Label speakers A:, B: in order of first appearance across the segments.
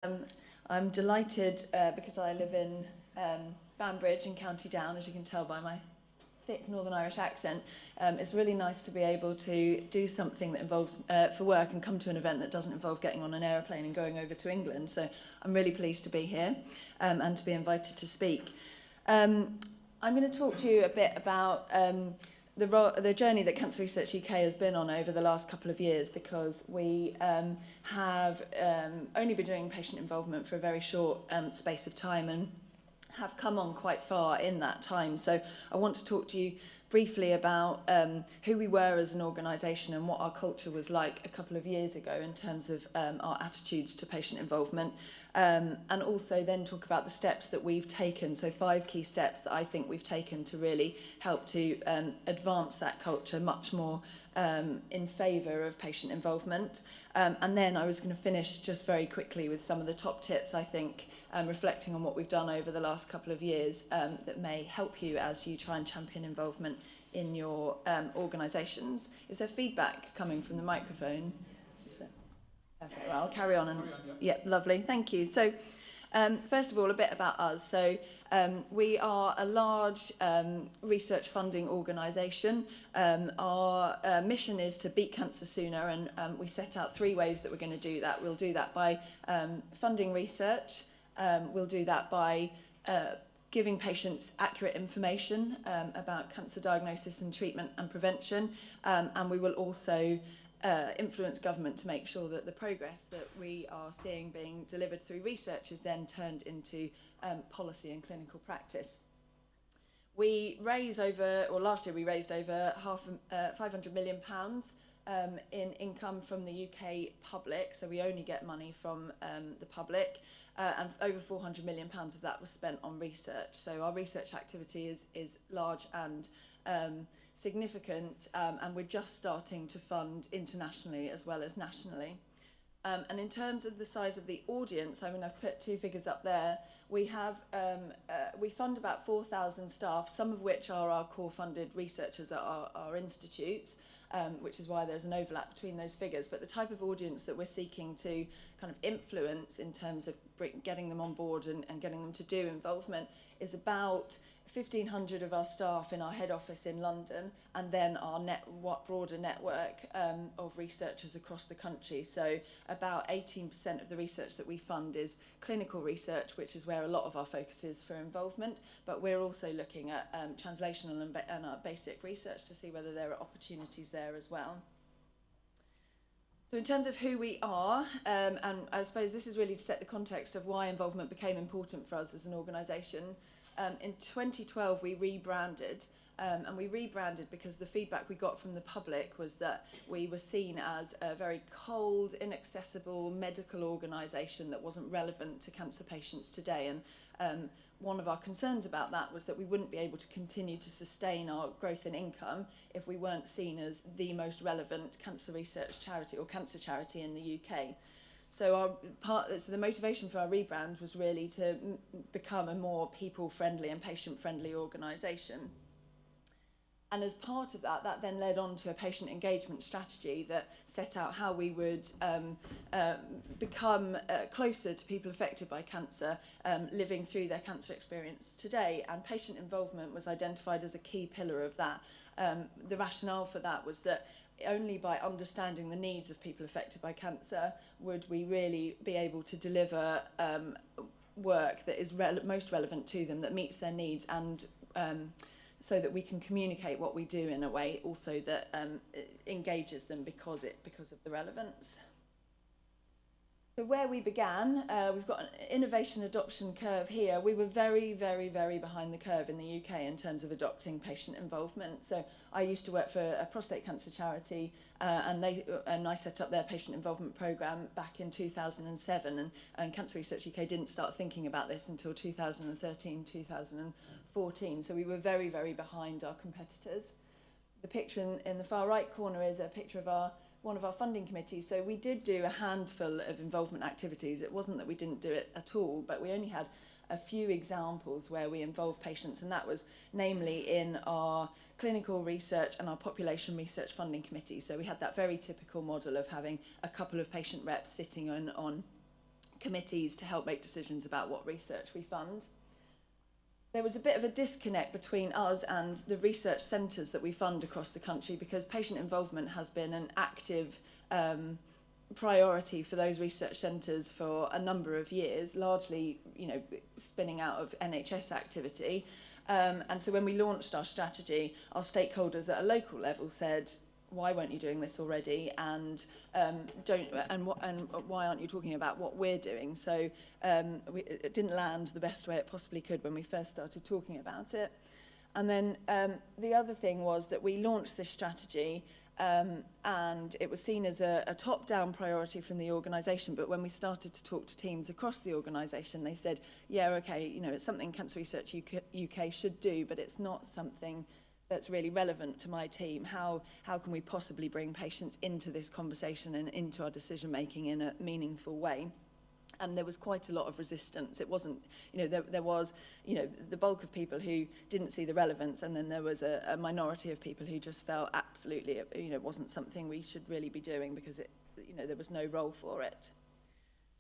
A: Um, I'm delighted because I live in Banbridge in County Down, as you can tell by my thick Northern Irish accent. It's really nice to be able to do something that involves, for work, and come to an event that doesn't involve getting on an aeroplane and going over to England. So I'm really pleased to be here and to be invited to speak. I'm going to talk to you a bit about the journey that Cancer Research UK has been on over the last couple of years, because we have only been doing patient involvement for a very short space of time and have come on quite far in that time. So I want to talk to you briefly about who we were as an organisation and what our culture was like a couple of years ago in terms of our attitudes to patient involvement. And also then talk about the steps that we've taken, so 5 key steps that I think we've taken to really help to advance that culture much more in favour of patient involvement. And then I was going to finish just very quickly with some of the top tips, I think, reflecting on what we've done over the last couple of years that may help you as you try and champion involvement in your organisations. Is there feedback coming from the microphone? Is there? Perfect. Well, I'll carry on. Yeah, lovely. Thank you. So, first of all, a bit about us. So, we are a large research funding organisation. Our mission is to beat cancer sooner, and we set out 3 ways that we're going to do that. We'll do that by funding research. We'll do that by giving patients accurate information about cancer diagnosis and treatment and prevention, and we will also influence government to make sure that the progress that we are seeing being delivered through research is then turned into policy and clinical practice. We raise over, or last year we raised over £500 million in income from the UK public, so we only get money from the public, and over £400 million of that was spent on research. So our research activity is large and significant, and we're just starting to fund internationally as well as nationally. And in terms of the size of the audience, I mean, I've put 2 figures up there. We have we fund about 4,000 staff, some of which are our core funded researchers at our institutes, which is why there's an overlap between those figures. But the type of audience that we're seeking to kind of influence in terms of getting them on board and getting them to do involvement is about 1,500 of our staff in our head office in London, and then our broader network of researchers across the country. So about 18% of the research that we fund is clinical research, which is where a lot of our focus is for involvement, but we're also looking at translational and our basic research to see whether there are opportunities there as well. So in terms of who we are, and I suppose this is really to set the context of why involvement became important for us as an organisation. In 2012, we rebranded, and we rebranded because the feedback we got from the public was that we were seen as a very cold, inaccessible medical organisation that wasn't relevant to cancer patients today. And one of our concerns about that was that we wouldn't be able to continue to sustain our growth in income if we weren't seen as the most relevant cancer research charity or cancer charity in the UK. So the motivation for our rebrand was really to become a more people-friendly and patient-friendly organisation. And as part of that, that then led on to a patient engagement strategy that set out how we would become closer to people affected by cancer, living through their cancer experience today. And patient involvement was identified as a key pillar of that. The rationale for that was that only by understanding the needs of people affected by cancer would we really be able to deliver work that is most relevant to them, that meets their needs, and so that we can communicate what we do in a way also that engages them because of the relevance. So where we began, we've got an innovation adoption curve here. We were very, very, very behind the curve in the UK in terms of adopting patient involvement. So I used to work for a prostate cancer charity, and I set up their patient involvement programme back in 2007, and Cancer Research UK didn't start thinking about this until 2013, 2014. So we were very, very behind our competitors. The picture in the far right corner is a picture of one of our funding committees. So we did do a handful of involvement activities. It wasn't that we didn't do it at all, but we only had a few examples where we involved patients, and that was namely in our clinical research and our population research funding committee. So we had that very typical model of having a couple of patient reps sitting on committees to help make decisions about what research we fund. There was a bit of a disconnect between us and the research centres that we fund across the country, because patient involvement has been an active priority for those research centres for a number of years, largely, spinning out of NHS activity. And so when we launched our strategy, our stakeholders at a local level said, why weren't you doing this already? And why aren't you talking about what we're doing? So it didn't land the best way it possibly could when we first started talking about it. And then the other thing was that we launched this strategy and it was seen as a top-down priority from the organisation, but when we started to talk to teams across the organisation, they said, yeah, okay, it's something Cancer Research UK should do, but it's not something that's really relevant to my team. How can we possibly bring patients into this conversation and into our decision-making in a meaningful way? And there was quite a lot of resistance. It wasn't, there was, the bulk of people who didn't see the relevance, and then there was a minority of people who just felt absolutely, it wasn't something we should really be doing because there was no role for it.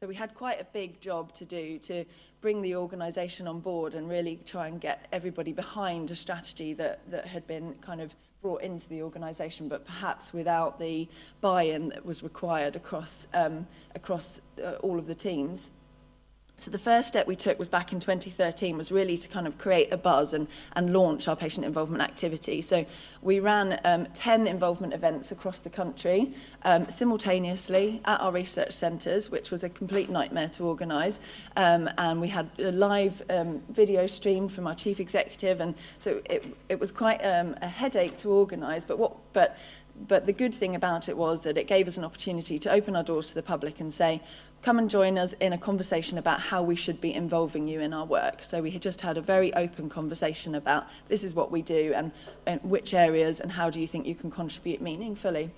A: So we had quite a big job to do to bring the organisation on board and really try and get everybody behind a strategy that had been kind of brought into the organisation, but perhaps without the buy-in that was required across all of the teams. So the first step we took was back in 2013, was really to kind of create a buzz and launch our patient involvement activity. So we ran 10 involvement events across the country simultaneously at our research centres, which was a complete nightmare to organise. And we had a live video stream from our chief executive, and so it was quite a headache to organise. But the good thing about it was that it gave us an opportunity to open our doors to the public and say, come and join us in a conversation about how we should be involving you in our work. So we had just had a very open conversation about this is what we do and which areas and how do you think you can contribute meaningfully.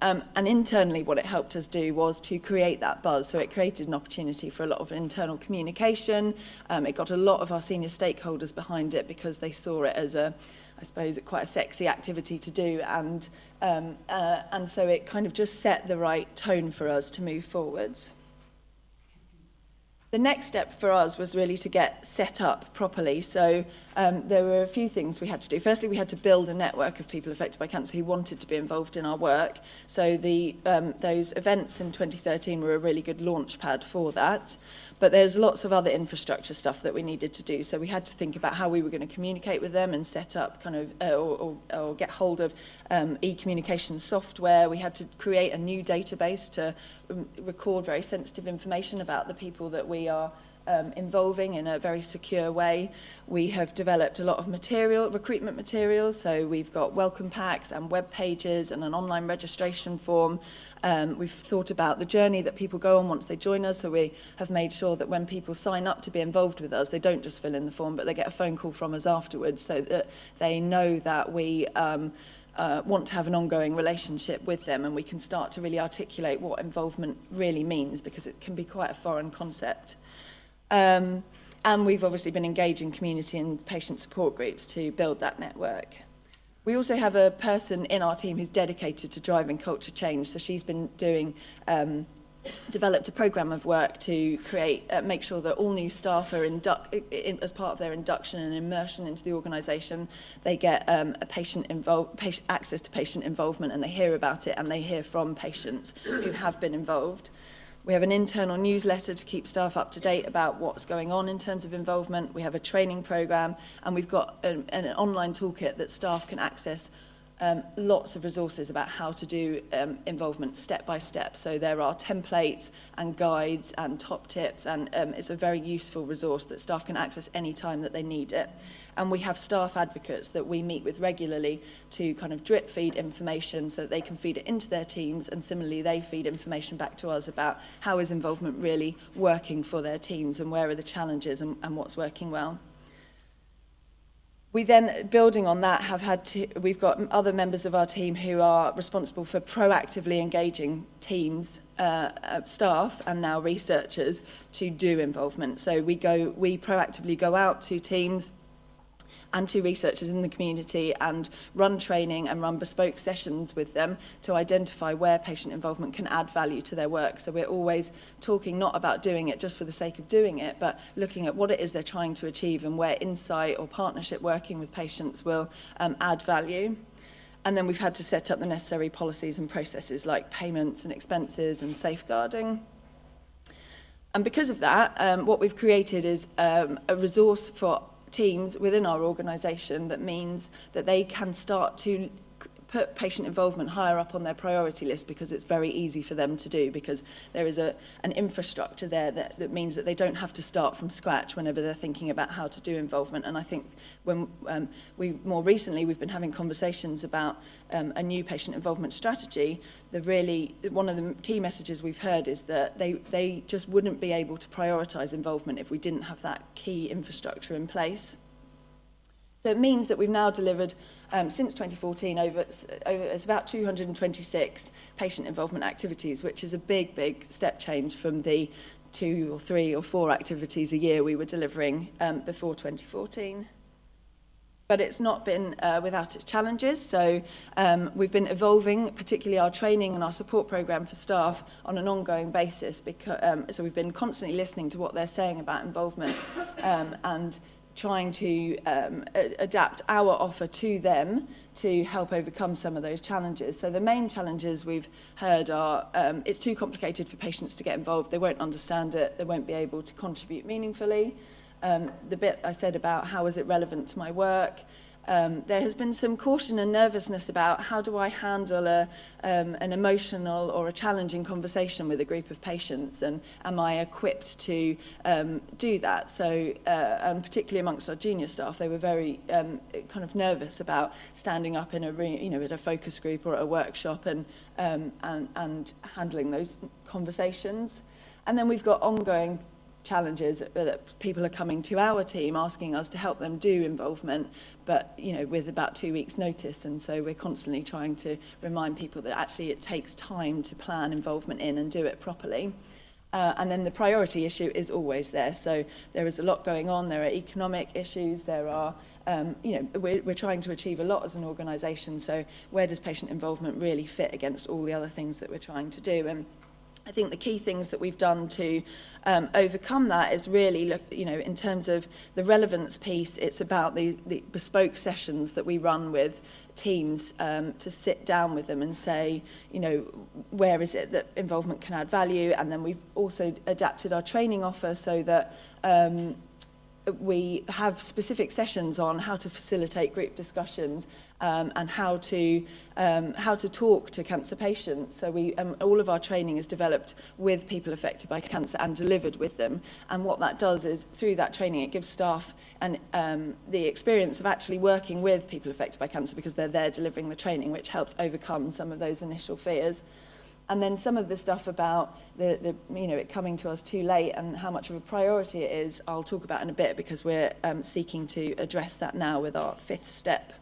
A: And internally what it helped us do was to create that buzz. So it created an opportunity for a lot of internal communication. It got a lot of our senior stakeholders behind it because they saw it as I suppose, quite a sexy activity to do, and so it kind of just set the right tone for us to move forwards. The next step for us was really to get set up properly. So there were a few things we had to do. Firstly, we had to build a network of people affected by cancer who wanted to be involved in our work. So those events in 2013 were a really good launch pad for that. But there's lots of other infrastructure stuff that we needed to do. So we had to think about how we were going to communicate with them and set up kind of or get hold of e-communication software. We had to create a new database to record very sensitive information about the people that we are involving in a very secure way. We have developed a lot of recruitment materials, so we've got welcome packs and web pages and an online registration form. We've thought about the journey that people go on once they join us, so we have made sure that when people sign up to be involved with us, they don't just fill in the form, but they get a phone call from us afterwards so that they know that we want to have an ongoing relationship with them, and we can start to really articulate what involvement really means, because it can be quite a foreign concept. And we've obviously been engaging community and patient support groups to build that network. We also have a person in our team who's dedicated to driving culture change. So she's been doing, developed a programme of work to make sure that all new staff are as part of their induction and immersion into the organisation, they get access to patient involvement, and they hear about it and they hear from patients who have been involved. We have an internal newsletter to keep staff up to date about what's going on in terms of involvement. We have a training programme, and we've got an online toolkit that staff can access lots of resources about how to do involvement step by step. So there are templates and guides and top tips, and it's a very useful resource that staff can access any time that they need it. And we have staff advocates that we meet with regularly to kind of drip feed information so that they can feed it into their teams, and similarly they feed information back to us about how is involvement really working for their teams and where are the challenges and what's working well. We then, building on that, we've got other members of our team who are responsible for proactively engaging teams, staff, and now researchers to do involvement. So we proactively go out to teams and to researchers in the community, and run training and run bespoke sessions with them to identify where patient involvement can add value to their work. So we're always talking not about doing it just for the sake of doing it, but looking at what it is they're trying to achieve and where insight or partnership working with patients will add value. And then we've had to set up the necessary policies and processes like payments and expenses and safeguarding. And because of that, what we've created is a resource for teams within our organisation that means that they can start to put patient involvement higher up on their priority list, because it's very easy for them to do, because there is an infrastructure there that means that they don't have to start from scratch whenever they're thinking about how to do involvement. And I think when more recently we've been having conversations about a new patient involvement strategy, one of the key messages we've heard is that they just wouldn't be able to prioritise involvement if we didn't have that key infrastructure in place. So it means that we've now delivered, since 2014, it's about 226 patient involvement activities, which is a big, big step change from the 2 or 3 or 4 activities a year we were delivering before 2014. But it's not been without its challenges. So we've been evolving, particularly our training and our support program for staff, on an ongoing basis. So we've been constantly listening to what they're saying about involvement and trying to adapt our offer to them to help overcome some of those challenges. So the main challenges we've heard are it's too complicated for patients to get involved. They won't understand it. They won't be able to contribute meaningfully. The bit I said about how is it relevant to my work. There has been some caution and nervousness about how do I handle an emotional or a challenging conversation with a group of patients, and am I equipped to do that? So, and particularly amongst our junior staff, they were very kind of nervous about standing up in a room, at a focus group or at a workshop and handling those conversations. And then we've got ongoing challenges that people are coming to our team asking us to help them do involvement, but with about 2 weeks notice, and so we're constantly trying to remind people that actually it takes time to plan involvement in and do it properly. And then the priority issue is always there. So there is a lot going on. There are economic issues. There are we're trying to achieve a lot as an organisation, so where does patient involvement really fit against all the other things that we're trying to do? And I think the key things that we've done to overcome that is really, in terms of the relevance piece, it's about the bespoke sessions that we run with teams to sit down with them and say, where is it that involvement can add value? And then we've also adapted our training offer so that we have specific sessions on how to facilitate group discussions and how to talk to cancer patients. So we all of our training is developed with people affected by cancer and delivered with them. And what that does is, through that training, it gives staff the experience of actually working with people affected by cancer, because they're there delivering the training, which helps overcome some of those initial fears. And then some of the stuff about it coming to us too late and how much of a priority it is, I'll talk about in a bit, because we're seeking to address that now with our 5th step.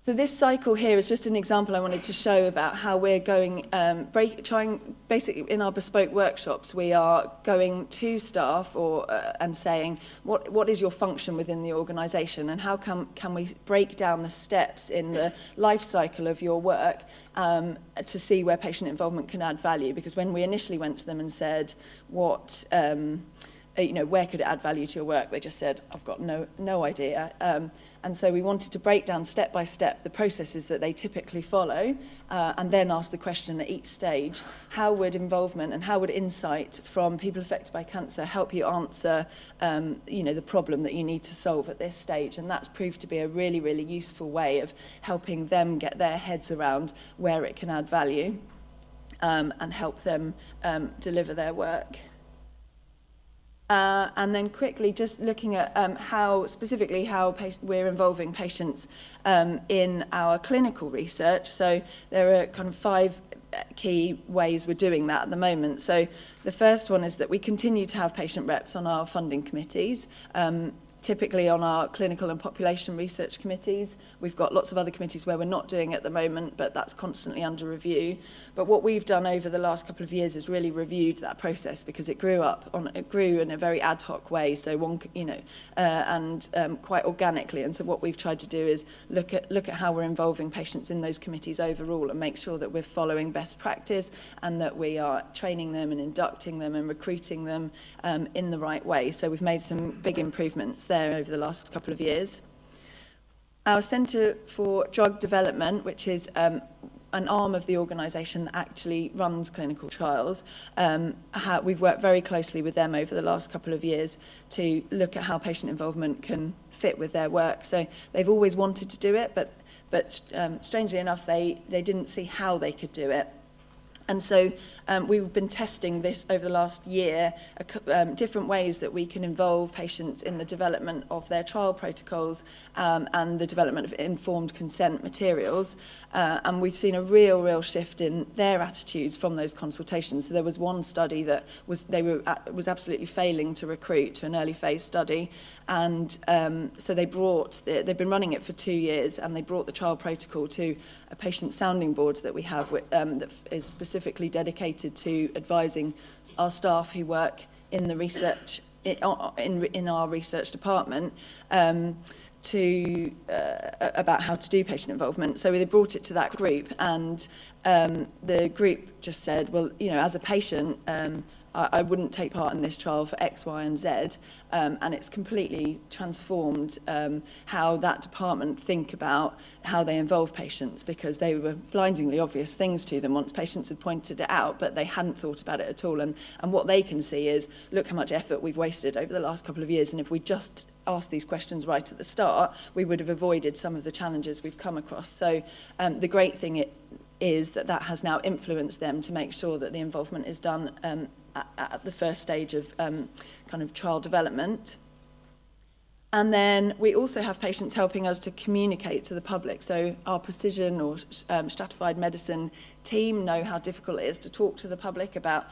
A: So this cycle here is just an example I wanted to show about how we're going, basically in our bespoke workshops, we are going to staff and saying, what is your function within the organisation, and how can we break down the steps in the life cycle of your work to see where patient involvement can add value? Because when we initially went to them and said, where could it add value to your work? They just said, I've got no idea. And so we wanted to break down step by step the processes that they typically follow, and then ask the question at each stage, how would involvement and how would insight from people affected by cancer help you answer the problem that you need to solve at this stage? And that's proved to be a really, really useful way of helping them get their heads around where it can add value and help them deliver their work. And then quickly, just looking at how we're involving patients in our clinical research. So there are kind of 5 key ways we're doing that at the moment. So the first one is that we continue to have patient reps on our funding committees. typically on our clinical and population research committees. We've got lots of other committees where we're not doing it at the moment, but that's constantly under review. But what we've done over the last couple of years is really reviewed that process, because it grew in a very ad hoc way, so quite organically. And so what we've tried to do is look at how we're involving patients in those committees overall, and make sure that we're following best practice, and that we are training them and inducting them and recruiting them in the right way. So we've made some big improvements there over the last couple of years. Our Centre for Drug Development, which is an arm of the organisation that actually runs clinical trials, we've worked very closely with them over the last couple of years to look at how patient involvement can fit with their work. So they've always wanted to do it, but strangely enough, they didn't see how they could do it. And so we've been testing this over the last year, different ways that we can involve patients in the development of their trial protocols and the development of informed consent materials. And we've seen a real shift in their attitudes from those consultations. So there was one study that was absolutely failing to recruit to an early phase study. And so they've been running it for 2 years, and they brought the trial protocol to a patient sounding board that we have that is specifically dedicated to advising our staff who work in the research in our research department about how to do patient involvement. So they brought it to that group, and the group just said, well, as a patient, I wouldn't take part in this trial for X, Y, and Z, and it's completely transformed how that department think about how they involve patients, because they were blindingly obvious things to them once patients had pointed it out, but they hadn't thought about it at all. And what they can see is, look how much effort we've wasted over the last couple of years, and if we just asked these questions right at the start, we would have avoided some of the challenges we've come across. So the great thing is that has now influenced them to make sure that the involvement is done at the first stage of kind of trial development. And then we also have patients helping us to communicate to the public. So our precision or stratified medicine team know how difficult it is to talk to the public about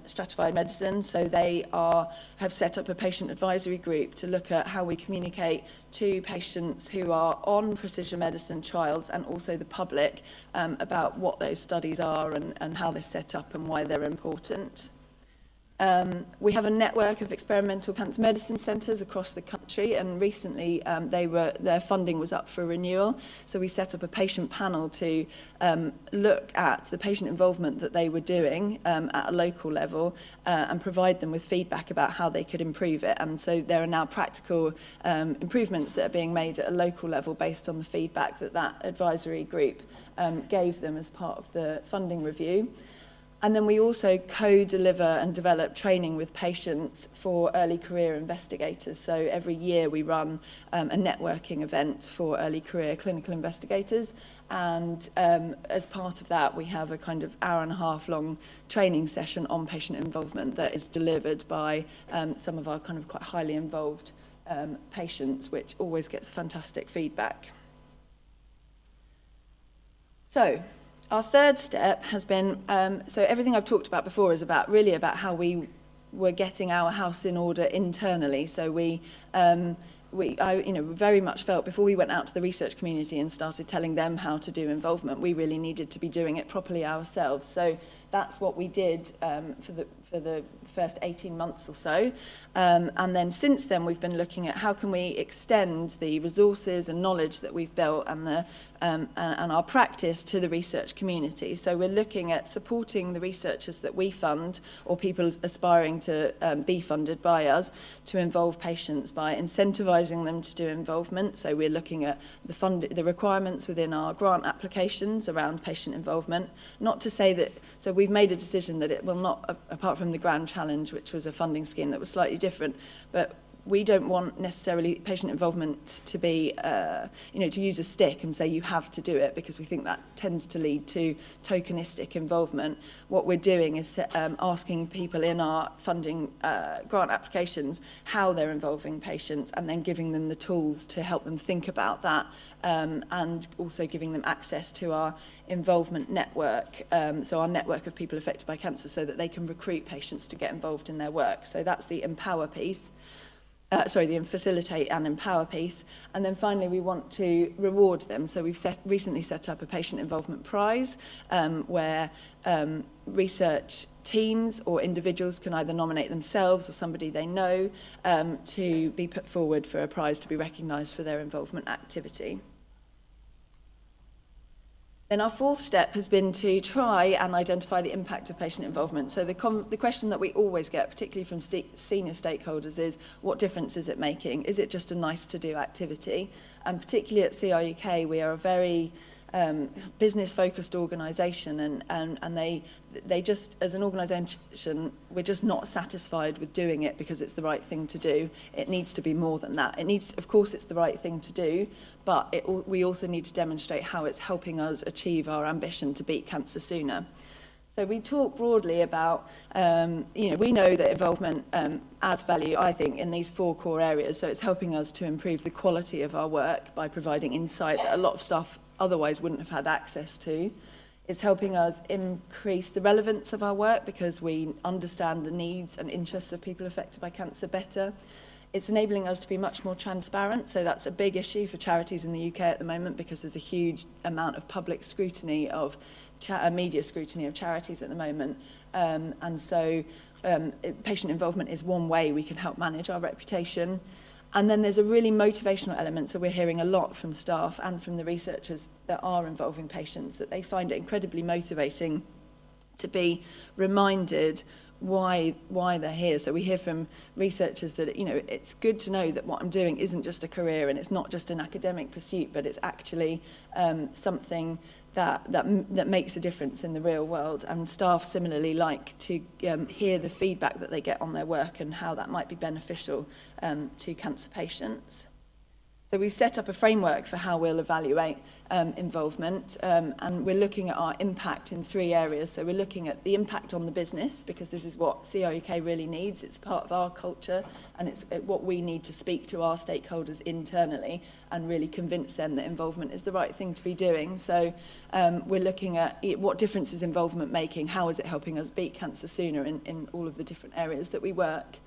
A: stratified medicine. So they have set up a patient advisory group to look at how we communicate to patients who are on precision medicine trials, and also the public, about what those studies are and how they're set up and why they're important. We have a network of experimental cancer medicine centres across the country, and recently their funding was up for renewal. So we set up a patient panel to look at the patient involvement that they were doing at a local level and provide them with feedback about how they could improve it. And so there are now practical improvements that are being made at a local level based on the feedback that advisory group gave them as part of the funding review. And then we also co-deliver and develop training with patients for early career investigators. So every year we run a networking event for early career clinical investigators. And as part of that, we have a kind of hour-and-a-half long training session on patient involvement that is delivered by some of our kind of quite highly involved patients, which always gets fantastic feedback. So our third step has been, so everything I've talked about before is really about how we were getting our house in order internally. So I very much felt before we went out to the research community and started telling them how to do involvement, we really needed to be doing it properly ourselves. So that's what we did for the first 18 months or so. And then since then, we've been looking at how can we extend the resources and knowledge that we've built and our practice to the research community. So we're looking at supporting the researchers that we fund, or people aspiring to be funded by us, to involve patients by incentivising them to do involvement. So we're looking at the requirements within our grant applications around patient involvement. Not to say that, so we've made a decision that it will not, apart from the Grand Challenge, which was a funding scheme that was slightly different, but we don't want necessarily patient involvement to be, to use a stick and say you have to do it, because we think that tends to lead to tokenistic involvement. What we're doing is asking people in our funding grant applications how they're involving patients, and then giving them the tools to help them think about that, and also giving them access to our involvement network, so our network of people affected by cancer, so that they can recruit patients to get involved in their work. So that's the empower piece. the facilitate and empower piece. And then finally, we want to reward them. So we've recently set up a patient involvement prize where research teams or individuals can either nominate themselves or somebody they know to be put forward for a prize to be recognised for their involvement activity. Then our fourth step has been to try and identify the impact of patient involvement. So the question that we always get, particularly from senior stakeholders, is what difference is it making? Is it just a nice-to-do activity? And particularly at CRUK, we are a very business-focused organisation, and they just, as an organisation, we're just not satisfied with doing it because it's the right thing to do. It needs to be more than that. It needs, of course, it's the right thing to do, but we also need to demonstrate how it's helping us achieve our ambition to beat cancer sooner. So we talk broadly about, we know that involvement adds value, I think, in these four core areas. So it's helping us to improve the quality of our work by providing insight that a lot of staff otherwise wouldn't have had access to. It's helping us increase the relevance of our work because we understand the needs and interests of people affected by cancer better. It's enabling us to be much more transparent, so that's a big issue for charities in the UK at the moment because there's a huge amount of public scrutiny of media scrutiny of charities at the moment. And so patient involvement is one way we can help manage our reputation. And then there's a really motivational element, so we're hearing a lot from staff and from the researchers that are involving patients that they find it incredibly motivating to be reminded why they're here. So we hear from researchers that, it's good to know that what I'm doing isn't just a career and it's not just an academic pursuit, but it's actually something that makes a difference in the real world. And staff similarly like to hear the feedback that they get on their work and how that might be beneficial to cancer patients. So we set up a framework for how we'll evaluate involvement, and we're looking at our impact in three areas. So we're looking at the impact on the business, because this is what CRUK really needs. It's part of our culture, and it's what we need to speak to our stakeholders internally and really convince them that involvement is the right thing to be doing. So we're looking at what difference is involvement making, how is it helping us beat cancer sooner in all of the different areas that we work.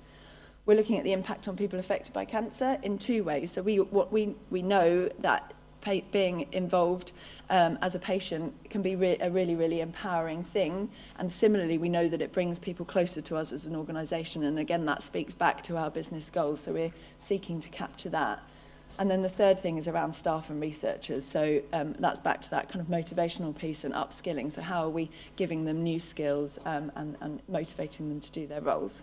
A: We're looking at the impact on people affected by cancer in two ways. So we know that being involved as a patient can be a really, really empowering thing. And similarly, we know that it brings people closer to us as an organisation. And again, that speaks back to our business goals. So we're seeking to capture that. And then the third thing is around staff and researchers. So that's back to that kind of motivational piece and upskilling. So how are we giving them new skills and motivating them to do their roles?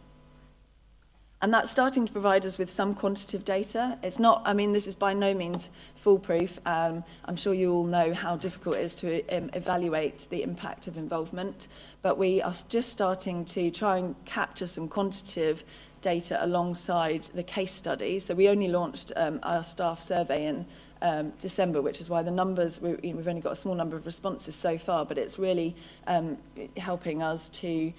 A: And that's starting to provide us with some quantitative data. It's not, this is by no means foolproof. I'm sure you all know how difficult it is to evaluate the impact of involvement, but we are just starting to try and capture some quantitative data alongside the case study. So we only launched our staff survey in December, which is why the numbers, we've only got a small number of responses so far, but it's really helping us to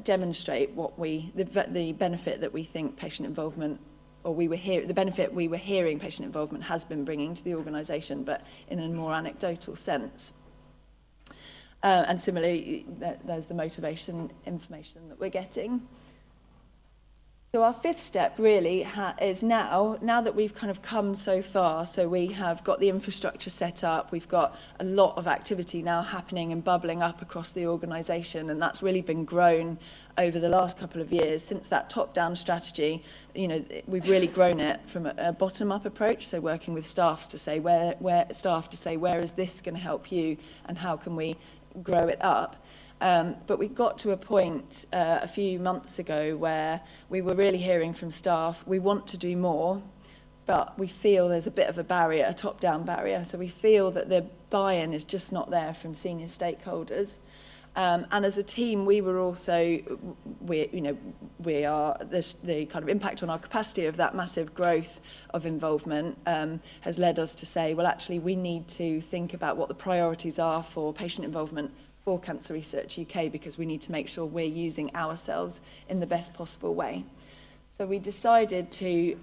A: demonstrate the benefit that we think patient involvement, or the benefit we were hearing patient involvement has been bringing to the organisation, but in a more anecdotal sense. And similarly, there's the motivation information that we're getting. So our fifth step really is now that we've kind of come so far, so we have got the infrastructure set up, we've got a lot of activity now happening and bubbling up across the organisation, and that's really been grown over the last couple of years. Since that top-down strategy, we've really grown it from a bottom-up approach, so working with staff to say where is this going to help you and how can we grow it up. But we got to a point a few months ago where we were really hearing from staff, we want to do more, but we feel there's a bit of a barrier, a top-down barrier. So we feel that the buy-in is just not there from senior stakeholders. And as a team, we were also, the kind of impact on our capacity of that massive growth of involvement has led us to say, well, actually, we need to think about what the priorities are for patient involvement for Cancer Research UK, because we need to make sure we're using ourselves in the best possible way. So we decided to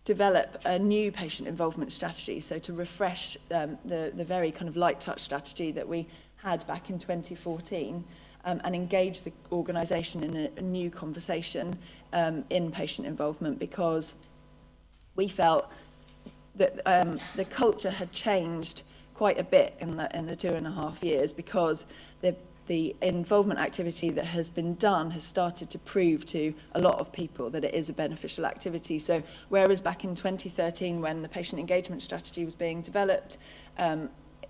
A: develop a new patient involvement strategy, so to refresh the very kind of light touch strategy that we had back in 2014, and engage the organisation in a new conversation in patient involvement, because we felt that the culture had changed quite a bit in the 2.5 years, because the involvement activity that has been done has started to prove to a lot of people that it is a beneficial activity. So whereas back in 2013, when the patient engagement strategy was being developed,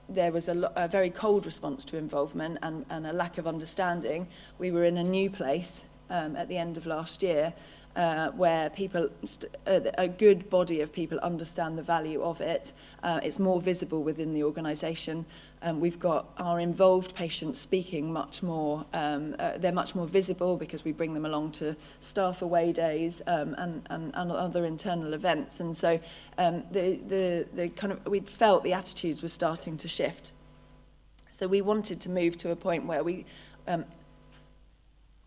A: there was a very cold response to involvement and a lack of understanding, we were in a new place at the end of last year, where people, a good body of people understand the value of it. It's more visible within the organisation. We've got our involved patients speaking much more, they're much more visible because we bring them along to staff away days and other internal events. And so the kind of, we'd felt the attitudes were starting to shift. So we wanted to move to a point where we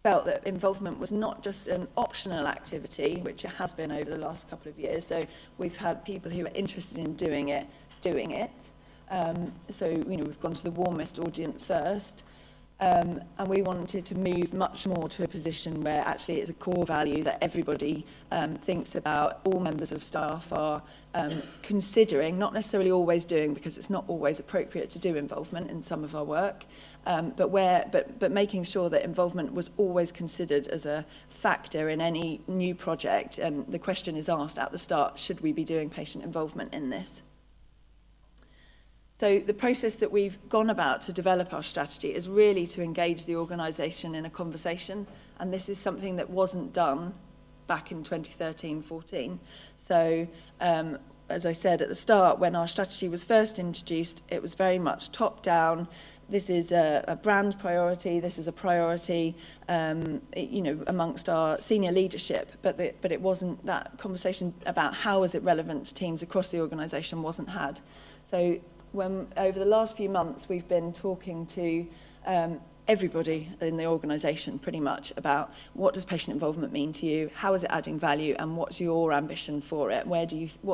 A: felt that involvement was not just an optional activity, which it has been over the last couple of years. So we've had people who are interested in doing it. So, we've gone to the warmest audience first. And we wanted to move much more to a position where actually it's a core value that everybody thinks about, all members of staff are considering, not necessarily always doing, because it's not always appropriate to do involvement in some of our work, but making sure that involvement was always considered as a factor in any new project. And the question is asked at the start, should we be doing patient involvement in this? So the process that we've gone about to develop our strategy is really to engage the organisation in a conversation, and this is something that wasn't done back in 2013-14. So as I said at the start, when our strategy was first introduced, it was very much top-down. This is a brand priority, this is a priority amongst our senior leadership, but it wasn't, that conversation about how is it relevant to teams across the organisation wasn't had. So when over the last few months we've been talking to everybody in the organisation pretty much about what does patient involvement mean to you, how is it adding value, and what's your ambition for it, what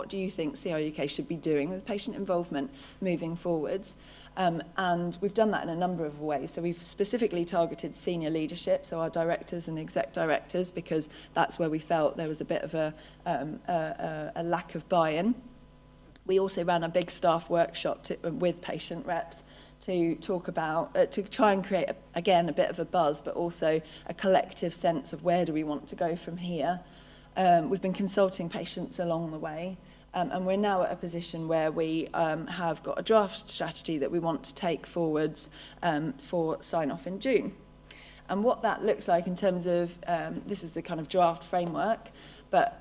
A: do you think CRUK should be doing with patient involvement moving forwards. And we've done that in a number of ways. So we've specifically targeted senior leadership, so our directors and exec directors, because that's where we felt there was a bit of a lack of buy-in. We also ran a big staff workshop with patient reps to talk about, to try and create, again, a bit of a buzz, but also a collective sense of where do we want to go from here. We've been consulting patients along the way, and we're now at a position where we have got a draft strategy that we want to take forwards for sign-off in June. And what that looks like in terms of, this is the kind of draft framework, but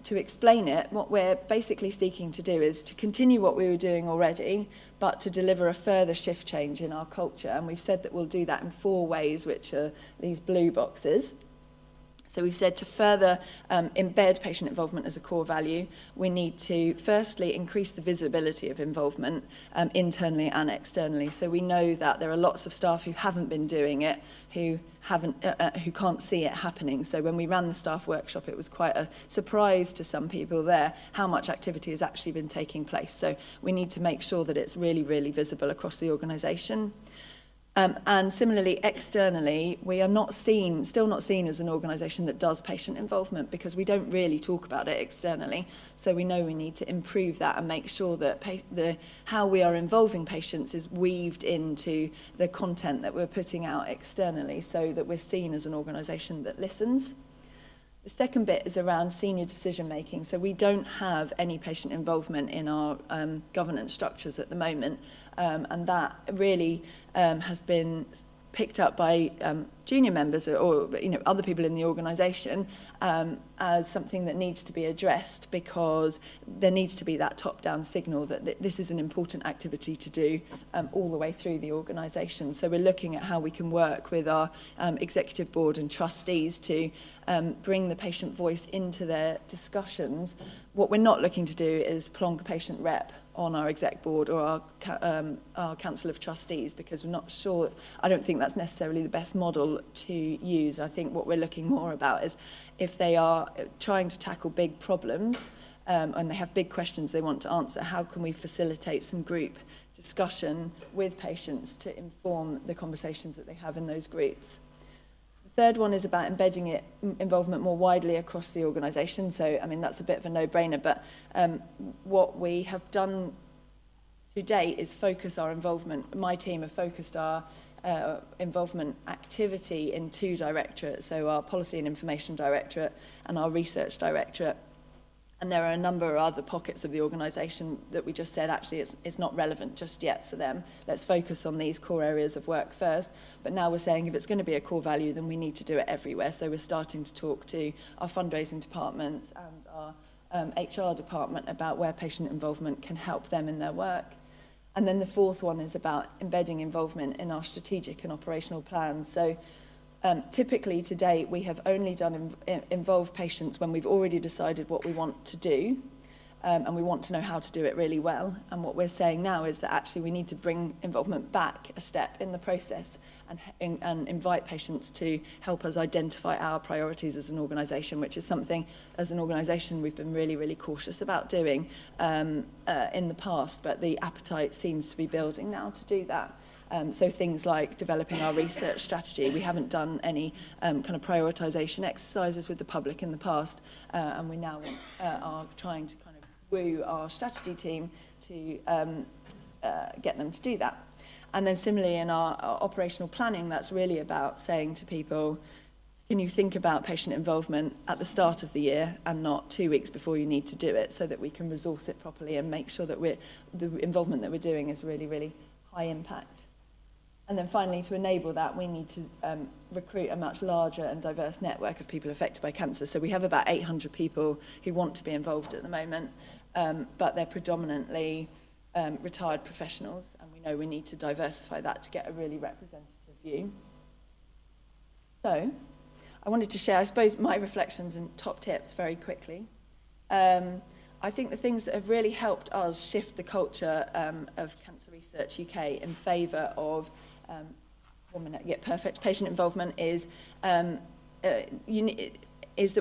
A: to explain it, what we're basically seeking to do is to continue what we were doing already, but to deliver a further shift change in our culture. And we've said that we'll do that in 4 ways, which are these blue boxes. So we've said to further embed patient involvement as a core value, we need to firstly increase the visibility of involvement internally and externally. So we know that there are lots of staff who haven't been doing it, who can't see it happening. So when we ran the staff workshop, it was quite a surprise to some people there how much activity has actually been taking place. So we need to make sure that it's really, really visible across the organisation. And similarly, externally, we are still not seen as an organisation that does patient involvement, because we don't really talk about it externally. So we know we need to improve that and make sure that how we are involving patients is weaved into the content that we're putting out externally, so that we're seen as an organisation that listens. The second bit is around senior decision making. So we don't have any patient involvement in our governance structures at the moment, and that really has been picked up by junior members or other people in the organisation as something that needs to be addressed, because there needs to be that top-down signal that this is an important activity to do all the way through the organisation. So we're looking at how we can work with our executive board and trustees to bring the patient voice into their discussions. What we're not looking to do is plonk a patient rep on our exec board or our council of trustees, because we're not sure, I don't think that's necessarily the best model to use. I think what we're looking more about is if they are trying to tackle big problems and they have big questions they want to answer, how can we facilitate some group discussion with patients to inform the conversations that they have in those groups. The third one is about embedding involvement more widely across the organisation. So, I mean, that's a bit of a no-brainer, but what we have done to date is focus our involvement. My team have focused our involvement activity in 2 directorates, so our Policy and Information Directorate and our Research Directorate. And there are a number of other pockets of the organisation that we just said, actually, it's not relevant just yet for them. Let's focus on these core areas of work first. But now we're saying if it's going to be a core value, then we need to do it everywhere. So we're starting to talk to our fundraising departments and our HR department about where patient involvement can help them in their work. And then the fourth one is about embedding involvement in our strategic and operational plans. So typically to date, we have only done involve patients when we've already decided what we want to do, and we want to know how to do it really well. And what we're saying now is that actually we need to bring involvement back a step in the process and invite patients to help us identify our priorities as an organisation, which is something as an organisation we've been really, really cautious about doing in the past, but the appetite seems to be building now to do that. So things like developing our research strategy. We haven't done any kind of prioritisation exercises with the public in the past, and we now are trying to kind of woo our strategy team to get them to do that. And then similarly in our operational planning, that's really about saying to people, can you think about patient involvement at the start of the year and not 2 weeks before you need to do it, so that we can resource it properly and make sure that the involvement that we're doing is really, really high impact. And then finally, to enable that, we need to recruit a much larger and diverse network of people affected by cancer. So we have about 800 people who want to be involved at the moment, but they're predominantly retired professionals, and we know we need to diversify that to get a really representative view. So I wanted to share, I suppose, my reflections and top tips very quickly. I think the things that have really helped us shift the culture of Cancer Research UK in favour of perfect patient involvement is that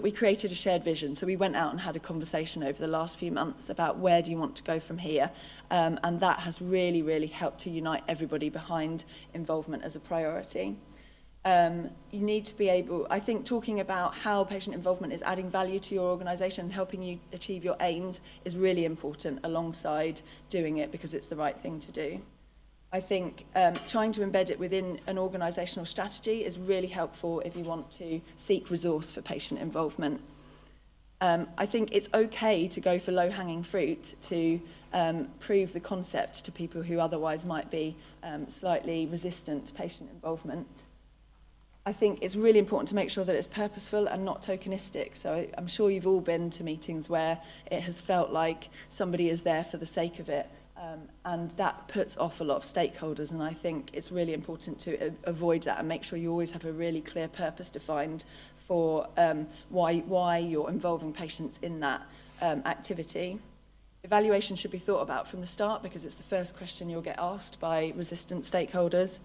A: we created a shared vision. So we went out and had a conversation over the last few months about where do you want to go from here, and that has really, really helped to unite everybody behind involvement as a priority. You need to be able, I think talking about how patient involvement is adding value to your organisation and helping you achieve your aims is really important alongside doing it because it's the right thing to do. I think trying to embed it within an organisational strategy is really helpful if you want to seek resource for patient involvement. I think it's okay to go for low-hanging fruit to prove the concept to people who otherwise might be slightly resistant to patient involvement. I think it's really important to make sure that it's purposeful and not tokenistic. So I'm sure you've all been to meetings where it has felt like somebody is there for the sake of it, and that puts off a lot of stakeholders, and I think it's really important to avoid that and make sure you always have a really clear purpose defined for why you're involving patients in that activity. Evaluation should be thought about from the start because it's the first question you'll get asked by resistant stakeholders.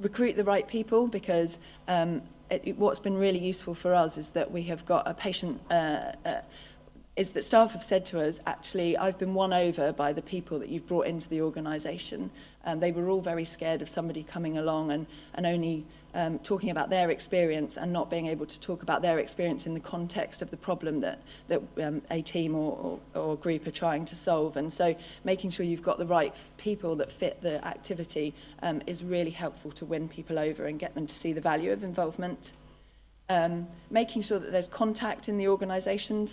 A: Recruit the right people because what's been really useful for us is that we have got a patient, is that staff have said to us, actually, I've been won over by the people that you've brought into the organisation. They were all very scared of somebody coming along and only talking about their experience and not being able to talk about their experience in the context of the problem that a team or group are trying to solve. And so making sure you've got the right people that fit the activity is really helpful to win people over and get them to see the value of involvement. Making sure that there's contact in the organisation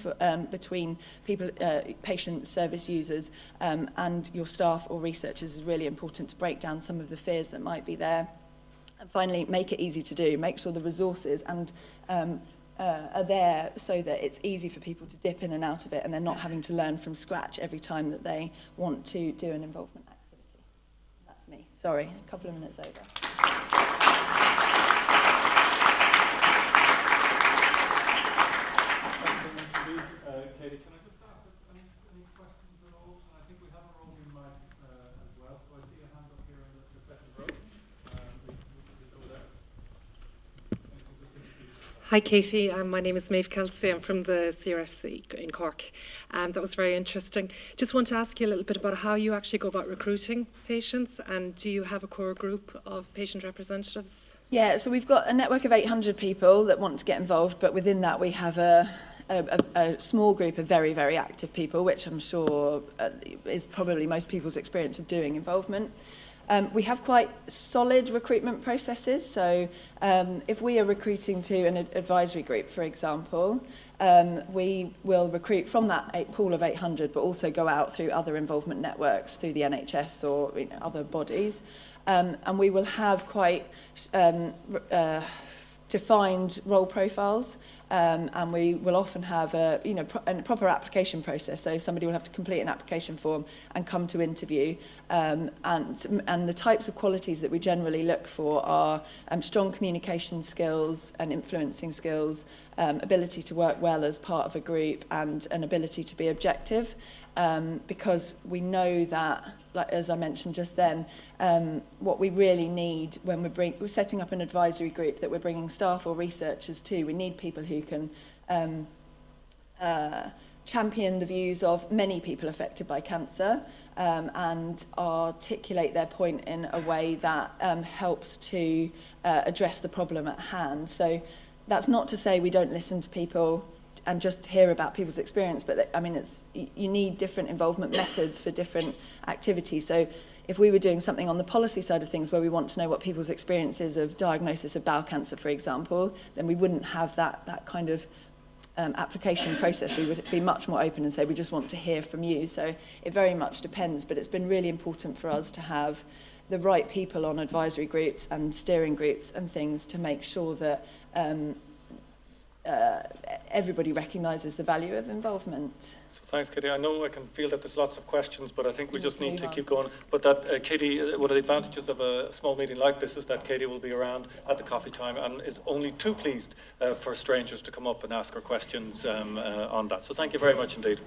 A: between people, patients, service users, and your staff or researchers is really important to break down some of the fears that might be there. And finally, make it easy to do. Make sure the resources are there so that it's easy for people to dip in and out of it and they're not having to learn from scratch every time that they want to do an involvement activity. That's me. Sorry, a couple of minutes over.
B: Katie, can I just ask any questions at all? I think we have a roaming mic as well, so I see a hand up here in the second row. We go there. Can you just introduce yourself?
C: Hi Katie, my name is Maeve Kelsey. I'm from the CRFC in Cork. That was very interesting. Just want to ask you a little bit about how you actually go about recruiting patients, and do you have a core group of patient representatives?
A: Yeah, so we've got a network of 800 people that want to get involved, but within that we have a small group of very, very active people, which I'm sure is probably most people's experience of doing involvement. We have quite solid recruitment processes, so if we are recruiting to an advisory group, for example, we will recruit from that pool of 800, but also go out through other involvement networks, through the NHS or other bodies, and we will have quite defined role profiles. And we will often have a proper application process. So somebody will have to complete an application form and come to interview. And the types of qualities that we generally look for are strong communication skills and influencing skills, ability to work well as part of a group, and an ability to be objective. Because we know that, like, as I mentioned just then, what we really need when we're setting up an advisory group that we're bringing staff or researchers to, we need people who can champion the views of many people affected by cancer and articulate their point in a way that helps to address the problem at hand. So that's not to say we don't listen to people and just hear about people's experience, but I mean, you need different involvement methods for different activities. So if we were doing something on the policy side of things where we want to know what people's experience is of diagnosis of bowel cancer, for example, then we wouldn't have that kind of application process. We would be much more open and say, we just want to hear from you. So it very much depends, but it's been really important for us to have the right people on advisory groups and steering groups and things to make sure that everybody recognises the value of involvement.
B: So thanks, Katie. I know I can feel that there's lots of questions, but I think we just need to keep going. But that, Katie, one of the advantages of a small meeting like this is that Katie will be around at the coffee time and is only too pleased for strangers to come up and ask her questions on that. So thank you very much indeed.